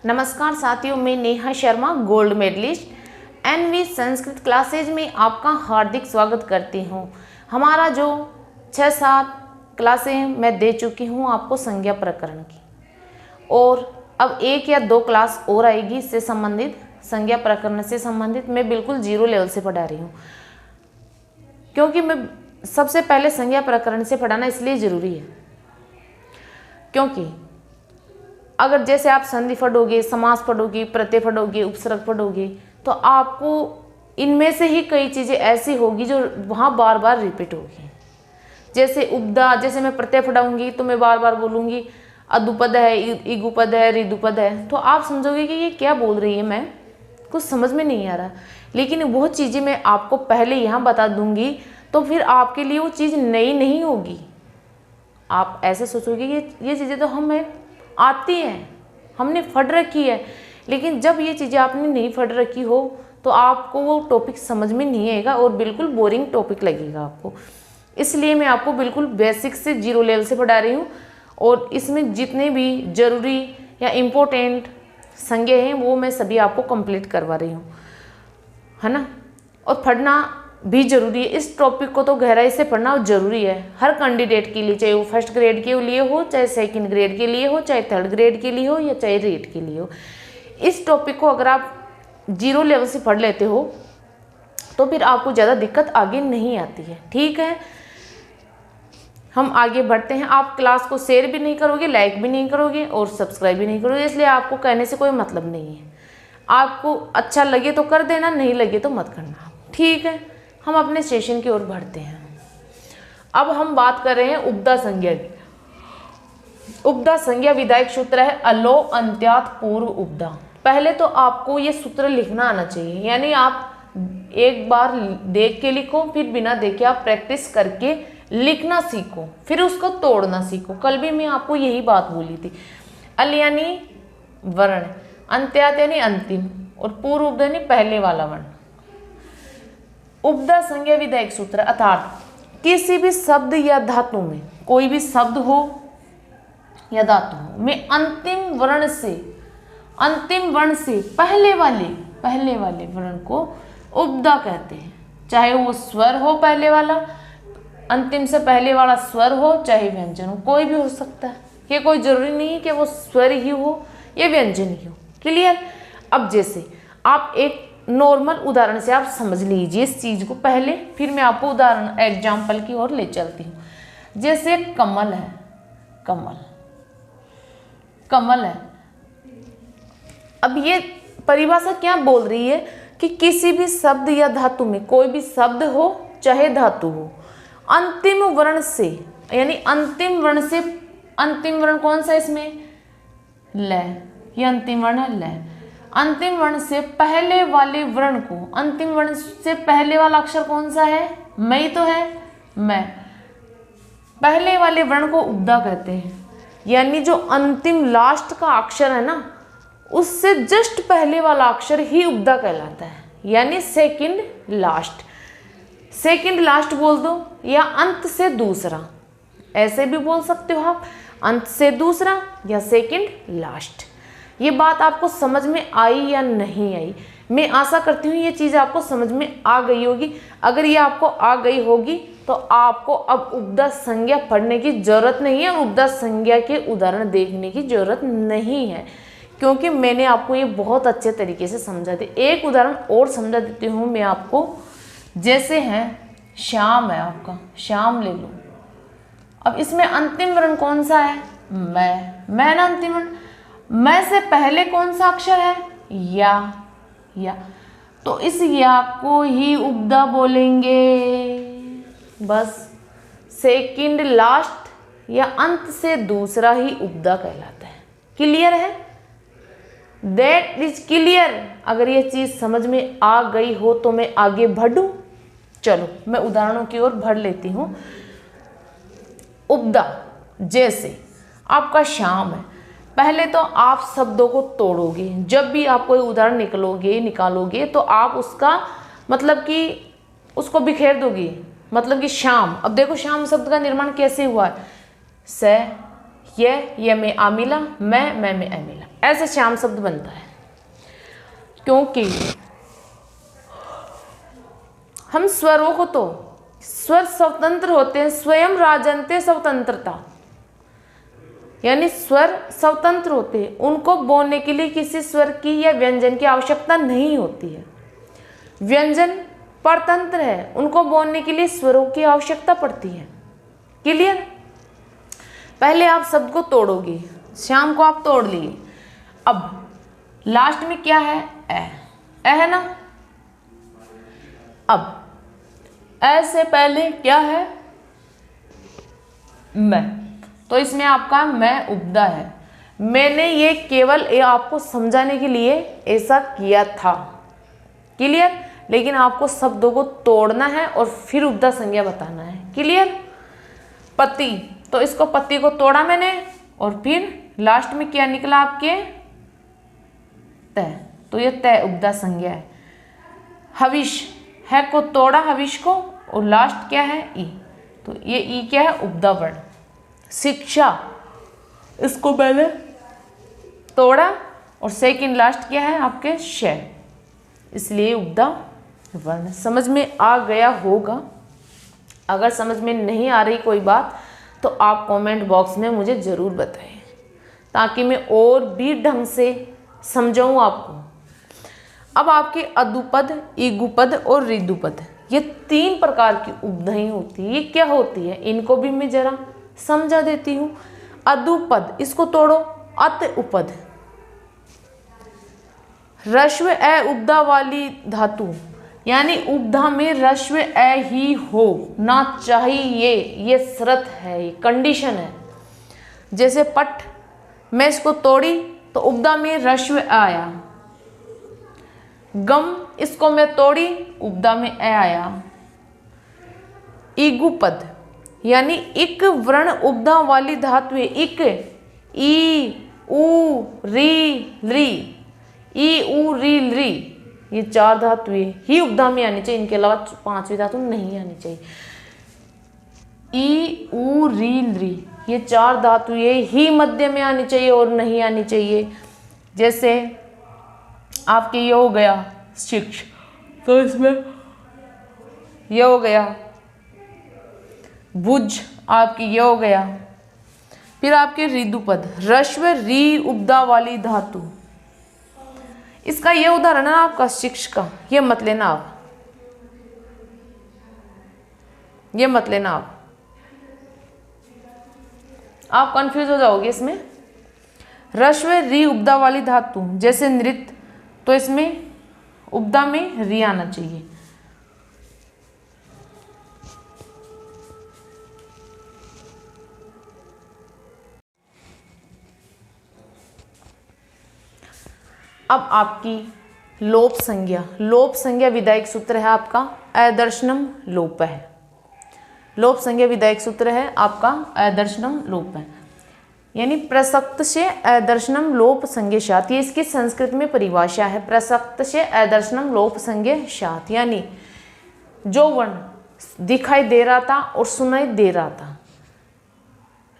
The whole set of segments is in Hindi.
नमस्कार साथियों, मैं Neha Sharma gold medallist NV Sanskrit classes में आपका हार्दिक स्वागत करती हूँ। हमारा जो 6-7 क्लासें मैं दे चुकी हूँ आपको संज्ञा प्रकरण की, और अब 1 या 2 क्लास और आएगी इससे संबंधित, संज्ञा प्रकरण से संबंधित। मैं बिल्कुल 0 लेवल से पढ़ा रही हूँ, क्योंकि मैं सबसे पहले संज्ञा प्रकरण से पढ़ाना इसलिए ज़रूरी है, क्योंकि अगर जैसे आप संधि पढ़ोगे, समास पढ़ोगे, प्रत्यय पढ़ोगे, उपसर्ग पढ़ोगे, तो आपको इनमें से ही कई चीज़ें ऐसी होगी जो वहाँ बार बार रिपीट होगी। जैसे उपदा, जैसे मैं प्रत्यय पढ़ाऊंगी तो मैं बार बार बोलूँगी अदुपद है, इगुपद है, रिदुपद है, तो आप समझोगे कि ये क्या बोल रही है, मैं कुछ समझ में नहीं आ रहा। लेकिन वो चीज़ें मैं आपको पहले यहाँ बता दूँगी, तो फिर आपके लिए वो चीज़ नई नहीं होगी। आप ऐसे सोचोगे कि ये चीज़ें तो हमें आती हैं, हमने पढ़ रखी है, लेकिन जब ये चीज़ें आपने नहीं पढ़ रखी हो तो आपको वो टॉपिक समझ में नहीं आएगा और बिल्कुल बोरिंग टॉपिक लगेगा आपको। इसलिए मैं आपको बिल्कुल बेसिक से 0 लेवल से पढ़ा रही हूँ, और इसमें जितने भी ज़रूरी या इम्पोर्टेंट संज्ञा हैं वो मैं सभी आपको कंप्लीट करवा रही हूँ, है ना। और पढ़ना भी ज़रूरी है, इस टॉपिक को तो गहराई से पढ़ना ज़रूरी है हर कैंडिडेट के लिए, चाहे वो 1st ग्रेड के लिए हो, चाहे 2nd ग्रेड के लिए हो, चाहे 3rd ग्रेड के लिए हो, या चाहे रीट के लिए हो। इस टॉपिक को अगर आप 0 लेवल से पढ़ लेते हो तो फिर आपको ज़्यादा दिक्कत आगे नहीं आती है। ठीक है, हम आगे बढ़ते हैं। आप क्लास को शेयर भी नहीं करोगे, लाइक भी नहीं करोगे और सब्सक्राइब भी नहीं करोगे, इसलिए आपको कहने से कोई मतलब नहीं है। आपको अच्छा लगे तो कर देना, नहीं लगे तो मत करना। ठीक है, हम अपने सेशन की ओर बढ़ते हैं। अब हम बात कर रहे हैं उपदा संज्ञा की। उपदा संज्ञा विधायक सूत्र है अलो अंत्यात पूर्व उपदा। पहले तो आपको ये सूत्र लिखना आना चाहिए, यानी आप एक बार देख के लिखो, फिर बिना देखे आप प्रैक्टिस करके लिखना सीखो, फिर उसको तोड़ना सीखो। कल भी मैं आपको यही बात बोली थी। अल यानी वर्ण, अंत्यात यानी अंतिम, और पूर्व उपदा यानी पहले वाला वर्ण। उपदा संज्ञा विधायक सूत्र अर्थात किसी भी शब्द या धातु में, कोई भी शब्द हो या धातु हो में अंतिम वर्ण से पहले वाले वर्ण को उपदा कहते हैं। चाहे वो स्वर हो, पहले वाला, अंतिम से पहले वाला स्वर हो, चाहे व्यंजन हो, कोई भी हो सकता है। ये कोई जरूरी नहीं है कि वो स्वर ही हो या व्यंजन ही हो। क्लियर। अब जैसे आप एक नॉर्मल उदाहरण से आप समझ लीजिए इस चीज को पहले, फिर मैं आपको उदाहरण एग्जाम्पल की ओर ले चलती हूँ। जैसे कमल है, कमल है। अब ये परिभाषा क्या बोल रही है कि किसी भी शब्द या धातु में, कोई भी शब्द हो चाहे धातु हो, अंतिम वर्ण से, यानी अंतिम वर्ण कौन सा इसमें, ल, ये अंतिम वर्ण है ल। अंतिम वर्ण से पहले वाले वर्ण को, अंतिम वर्ण से पहले वाला अक्षर कौन सा है, मैं ही तो है, मैं। पहले वाले वर्ण को उपदा कहते हैं, यानी जो अंतिम लास्ट का अक्षर है ना, उससे जस्ट पहले वाला अक्षर ही उपदा कहलाता है, यानी सेकंड लास्ट बोल दो, या अंत से दूसरा, ऐसे भी बोल सकते हो आप, अंत से दूसरा या सेकंड लास्ट। ये बात आपको समझ में आई या नहीं आई? मैं आशा करती हूँ ये चीज़ आपको समझ में आ गई होगी। अगर ये आपको आ गई होगी तो आपको अब उपदा संज्ञा पढ़ने की जरूरत नहीं है, और उपदा संज्ञा के उदाहरण देखने की जरूरत नहीं है, क्योंकि मैंने आपको ये बहुत अच्छे तरीके से समझा दी। एक उदाहरण और समझा देती हूँ मैं आपको। जैसे है श्याम है, आपका श्याम ले लो। अब इसमें अंतिम वर्ण कौन सा है, मैं ना अंतिम वर्ण। मैं से पहले कौन सा अक्षर है, या, तो इस या को ही उपदा बोलेंगे। बस सेकंड लास्ट या अंत से दूसरा ही उपदा कहलाता है। क्लियर है? That is clear. अगर ये चीज समझ में आ गई हो तो मैं आगे बढ़ूं। चलो मैं उदाहरणों की ओर बढ़ लेती हूं। उपदा, जैसे आपका श्याम है, पहले तो आप शब्दों को तोड़ोगे। जब भी आप कोई उदाहरण निकालोगे तो आप उसका मतलब कि उसको बिखेर दोगे। मतलब कि श्याम, अब देखो श्याम शब्द का निर्माण कैसे हुआ है, स, ये में आमिला, मैं में अमिला। ऐसे श्याम शब्द बनता है, क्योंकि हम स्वरों को तो स्वर स्वतंत्र होते हैं, स्वयं राजन्ते स्वतंत्रता, यानी स्वर स्वतंत्र होते हैं, उनको बोलने के लिए किसी स्वर की या व्यंजन की आवश्यकता नहीं होती है। व्यंजन परतंत्र है, उनको बोलने के लिए स्वरों की आवश्यकता पड़ती है। क्लियर? पहले आप शब्द को तोड़ोगे, श्याम को आप तोड़ लिए, अब लास्ट में क्या है? ए है ना। अब ए से पहले क्या है? मैं, तो इसमें आपका मैं उपदा है। मैंने ये केवल आपको समझाने के लिए ऐसा किया था। क्लियर? लेकिन आपको शब्दों को तोड़ना है और फिर उपदा संज्ञा बताना है। क्लियर? पति, तो इसको पति को तोड़ा मैंने और फिर लास्ट में क्या निकला आपके? तय, तो ये तय उपदा संज्ञा है। हविष, है को तोड़ा हविष को और लास्ट क्या है? ई, तो ये ई क्या है? उपदा वर्ण। शिक्षा, इसको पहले तोड़ा और सेकंड लास्ट क्या है आपके? श, इसलिए उपदा वर्ण। समझ में आ गया होगा। अगर समझ में नहीं आ रही कोई बात तो आप कमेंट बॉक्स में मुझे ज़रूर बताएं, ताकि मैं और भी ढंग से समझाऊँ आपको। अब आपके अदुपद, इगुपद और ऋदुपद, ये 3 प्रकार की उपधाएं होती है। ये क्या होती है, इनको भी मैं जरा समझा देती हूँ। अदुपद, इसको तोड़ो, अत उपद, रश्व ए उपधा वाली धातु, यानी उपधा में रश्व ए ही हो ना चाहिए, ये शर्त है, ये कंडीशन है। जैसे पट, मैं इसको तोड़ी तो उपधा में रश्व आया। गम, इसको मैं तोड़ी, उपधा में ए आया। इगुपद, यानी इक वर्ण उपधा वाली धातु है। इक, ई, उ, री, ली, ई, उ, री, ली, ये 4 धातुएं ही उपधा में आनी चाहिए, इनके अलावा 5वीं धातु नहीं आनी चाहिए। ई, उ, री, ली, ये 4 धातुएं ही मध्य में आनी चाहिए और नहीं आनी चाहिए। जैसे आपके ये हो गया शिक्ष, तो इसमें ये हो गया भुज, आपकी ये हो गया। फिर आपके ऋदुपद, रश्व री उपधा वाली धातु, इसका ये उदाहरण है आपका शिक्ष का, ये मत लेना आप, ये मत लेना आप कंफ्यूज हो जाओगे इसमें। रश्व री उपधा वाली धातु, जैसे नृत्य, तो इसमें उपधा में री आना चाहिए। अब आपकी लोप संज्ञा, लोप संज्ञा विधायक सूत्र है आपका अदर्शनम लोप है। लोप संज्ञा विधायक सूत्र है आपका अदर्शनम लोप है, यानी प्रसक्त से अदर्शनम लोप संज्ञात, ये इसकी संस्कृत में परिभाषा है। प्रसक्त से अदर्शनम लोप संज्ञात, यानी जो वर्ण दिखाई दे रहा था और सुनाई दे रहा था,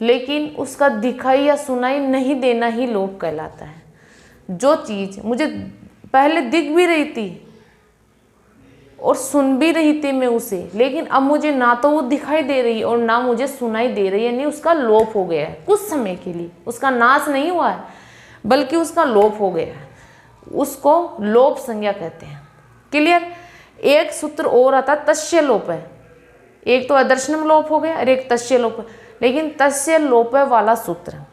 लेकिन उसका दिखाई या सुनाई नहीं देना ही लोप कहलाता है। जो चीज़ मुझे पहले दिख भी रही थी और सुन भी रही थी मैं उसे, लेकिन अब मुझे ना तो वो दिखाई दे रही और ना मुझे सुनाई दे रही है, यानी उसका लोप हो गया है कुछ समय के लिए। उसका नाश नहीं हुआ है बल्कि उसका लोप हो गया है, उसको लोप संज्ञा कहते हैं। क्लियर? एक सूत्र और आता तस्य लोप है, एक तो अदर्शनम लोप हो गया और एक तस्य लोप है, लेकिन तस्य लोप वाला सूत्र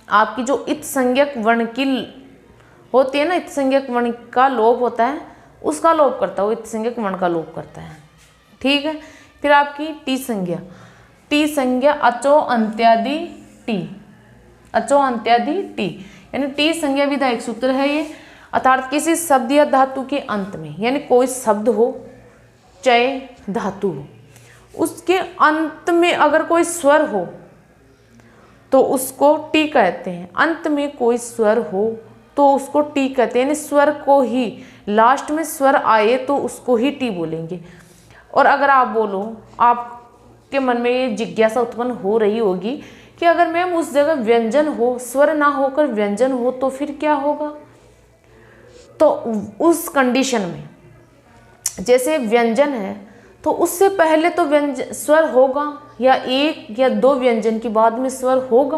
आपकी जो इत संज्ञक वर्ण की होती है ना, इत संज्ञक वर्ण का लोप होता है, उसका लोप करता है, वो इत संज्ञक वर्ण का लोप करता है। ठीक है? फिर आपकी टी संज्ञा, टी संज्ञा अचो अंत्यादि टी, अचो अंत्यादि टी, यानी टी संज्ञा विधायक सूत्र है ये, अर्थात किसी शब्द या धातु के अंत में, यानी कोई शब्द हो चाहे धातु हो, उसके अंत में अगर कोई स्वर हो तो उसको टी कहते हैं। अंत में कोई स्वर हो तो उसको टी कहते हैं, यानी स्वर को ही, लास्ट में स्वर आए तो उसको ही टी बोलेंगे। और अगर आप बोलो, आपके मन में ये जिज्ञासा उत्पन्न हो रही होगी कि अगर मैम उस जगह व्यंजन हो, स्वर ना होकर व्यंजन हो तो फिर क्या होगा। तो उस कंडीशन में जैसे व्यंजन है तो उससे पहले तो व्यंजन स्वर होगा, या एक या दो व्यंजन के बाद में स्वर होगा।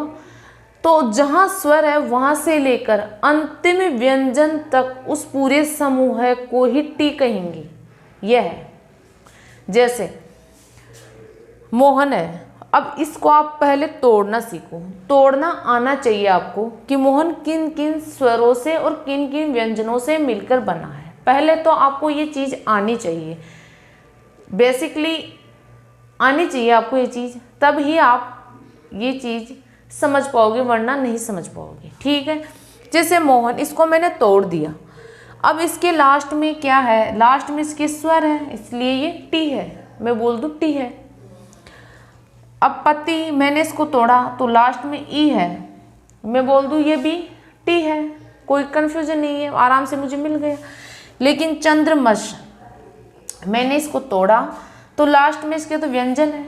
तो जहाँ स्वर है वहाँ से लेकर अंतिम व्यंजन तक उस पूरे समूह को ही टी कहेंगे। यह है जैसे मोहन है, अब इसको आप पहले तोड़ना सीखो, तोड़ना आना चाहिए आपको कि मोहन किन किन स्वरों से और किन किन व्यंजनों से मिलकर बना है। पहले तो आपको ये चीज़ आनी चाहिए, बेसिकली आनी चाहिए आपको ये चीज़, तब ही आप ये चीज़ समझ पाओगे, वरना नहीं समझ पाओगे। ठीक है, जैसे मोहन, इसको मैंने तोड़ दिया, अब इसके लास्ट में क्या है, लास्ट में इसके स्वर है, इसलिए ये टी है, मैं बोल दूँ टी है। अब पति, मैंने इसको तोड़ा तो लास्ट में ई है, मैं बोल दूँ ये भी टी है, कोई कन्फ्यूजन नहीं है, आराम से मुझे मिल गया। लेकिन चंद्रमश, मैंने इसको तोड़ा तो लास्ट में इसके तो व्यंजन है,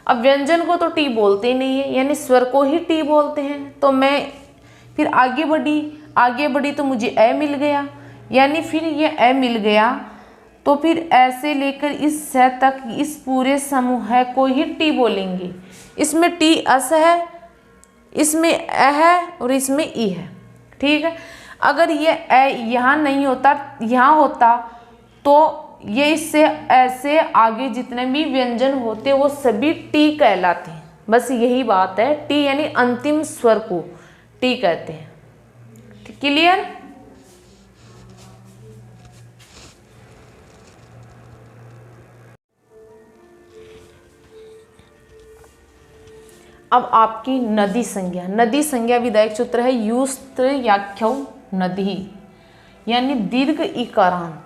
अब व्यंजन को तो टी बोलते ही नहीं है, यानी स्वर को ही टी बोलते हैं। तो मैं फिर आगे बढ़ी तो मुझे ए मिल गया, यानी फिर ये ए मिल गया तो फिर ऐसे लेकर इस स तक इस पूरे समूह को ही टी बोलेंगे। इसमें टी अस है, इसमें अ है और इसमें ई है। ठीक है, अगर ये ए यहाँ नहीं होता, यहाँ होता तो ये इससे ऐसे आगे जितने भी व्यंजन होते वो सभी टी कहलाते हैं। बस यही बात है, टी यानी अंतिम स्वर को टी कहते हैं। क्लियर? अब आपकी नदी संज्ञा, नदी संज्ञा विधायक सूत्र है युस्त्र याख्यौ नदी, यानी दीर्घ इकारांत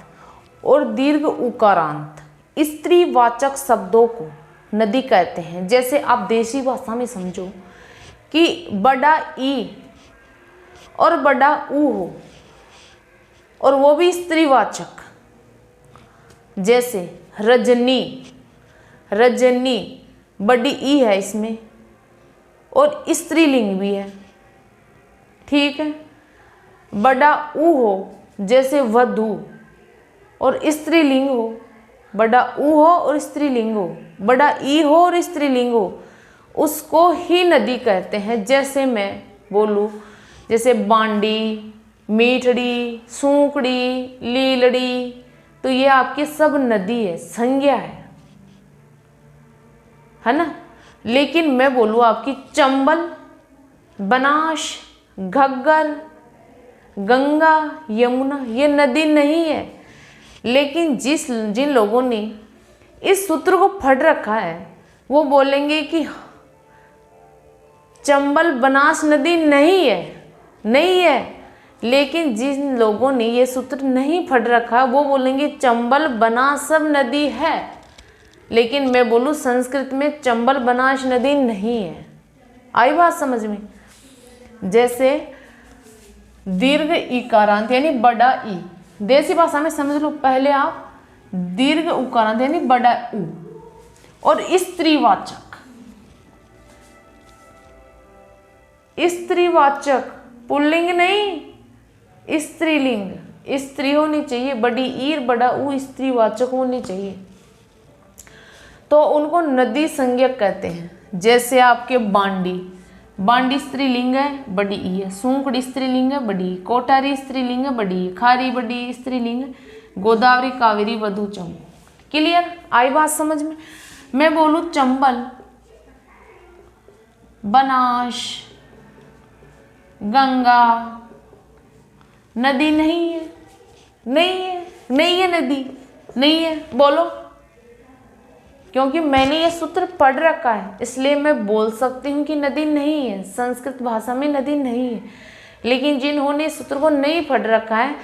और दीर्घ उकारांत स्त्रीवाचक शब्दों को नदी कहते हैं। जैसे आप देसी भाषा में समझो कि बड़ा ई और बड़ा ऊ हो और वो भी स्त्रीवाचक, जैसे रजनी, रजनी बड़ी ई है इसमें और स्त्रीलिंग भी है। ठीक है, बड़ा ऊ हो जैसे वधू और स्त्रीलिंग हो, बड़ा ऊ हो और स्त्रीलिंग हो, बड़ा ई हो और स्त्रीलिंग हो, उसको ही नदी कहते हैं। जैसे मैं बोलूँ, जैसे बांडी, मीठड़ी, सूंकड़ी, लीलड़ी, तो ये आपकी सब नदी है, संज्ञा है ना। लेकिन मैं बोलूँ आपकी चंबल, बनास, घग्गर, गंगा, यमुना, ये नदी नहीं है। लेकिन जिन लोगों ने इस सूत्र को पढ़ रखा है वो बोलेंगे कि चंबल बनास नदी नहीं है। लेकिन जिन लोगों ने ये सूत्र नहीं पढ़ रखा वो बोलेंगे चंबल बनास सब नदी है। लेकिन मैं बोलूँ संस्कृत में चंबल बनास नदी नहीं है। आई बात समझ में? जैसे दीर्घ इकारांत यानी बड़ा ई, देसी भाषा में समझ लो, पहले आप दीर्घ उकारांत यानी बड़ा ऊ और स्त्रीवाचक, स्त्रीवाचक पुल्लिंग नहीं, स्त्रीलिंग, स्त्री होनी चाहिए, बड़ी ई बड़ा ऊ स्त्रीवाचक होनी चाहिए, तो उनको नदी संज्ञक कहते हैं। जैसे आपके बांडी, बांडी स्त्रीलिंग है, बड़ी ई है, सूंकड़ी स्त्रीलिंग है, बड़ी, कोठारी स्त्रीलिंग है, बड़ी, खारी बड़ी स्त्रीलिंग है, गोदावरी, कावेरी, वधु, चंबू। क्लियर? आई बात समझ में? मैं बोलूँ चंबल, बनास, गंगा, नदी नहीं है, नहीं है नदी, नहीं है, बोलो, क्योंकि मैंने ये सूत्र पढ़ रखा है इसलिए मैं बोल सकती हूँ कि नदी नहीं है, संस्कृत भाषा में नदी नहीं है। लेकिन जिन्होंने इस सूत्र को नहीं पढ़ रखा है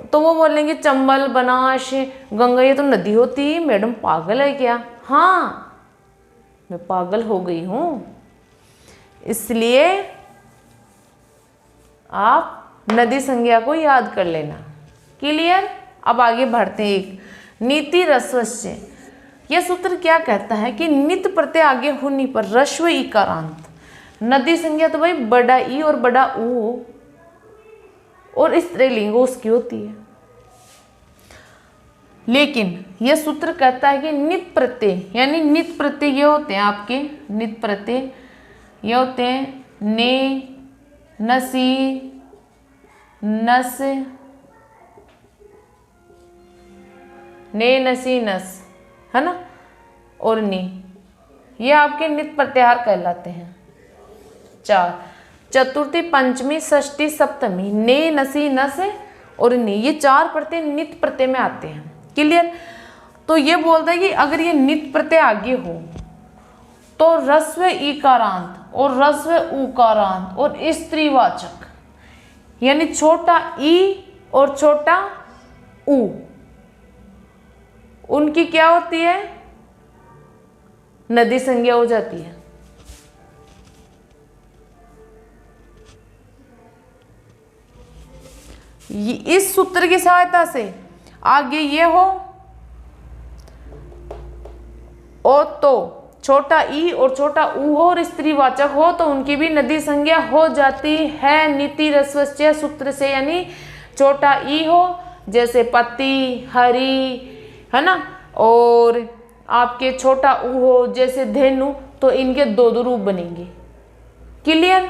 तो वो बोलेंगे चंबल, बनास, गंगा ये तो नदी होती है, मैडम पागल है क्या? हाँ, मैं पागल हो गई हूँ, इसलिए आप नदी संज्ञा को याद कर लेना। क्लियर? अब आगे बढ़ते हैं। एक नीति रस्वस्य, यह सूत्र क्या कहता है कि नित प्रत्यय आगे होने पर रस्व इकारांत नदी संज्ञा तो भाई बड़ा ई और बड़ा ऊ और स्त्रीलिंग उसकी होती है। लेकिन यह सूत्र कहता है कि नित प्रत्यय, यानी नित प्रत्यय ये होते हैं आपके, नित प्रत्यय ये होते हैं ने, नसी, नस, ने, नसी, नस, है ना, और नी, ये आपके नित प्रत्याहार कहलाते हैं। 4 चतुर्थी, पंचमी, षष्ठी, सप्तमी, ने, नसी, नस और नी, ये 4 प्रत्यय नित प्रत्यय में आते हैं। क्लियर। तो ये बोलता है कि अगर ये नित प्रत्यय आगे हो तो ह्रस्व ईकारांत और ह्रस्व उकारांत और स्त्रीवाचक, यानी छोटा ई और छोटा उ, उनकी क्या होती है, नदी संज्ञा हो जाती है। इस सूत्र की सहायता से आगे ये हो और तो छोटा ई और छोटा ऊ हो और स्त्रीवाचक हो तो उनकी भी नदी संज्ञा हो जाती है नीति रस्वस्य सूत्र से। यानी छोटा ई हो जैसे पति, हरि, है ना, और आपके छोटा ऊ हो जैसे धेनु, तो इनके 2 रूप बनेंगे। क्लियर।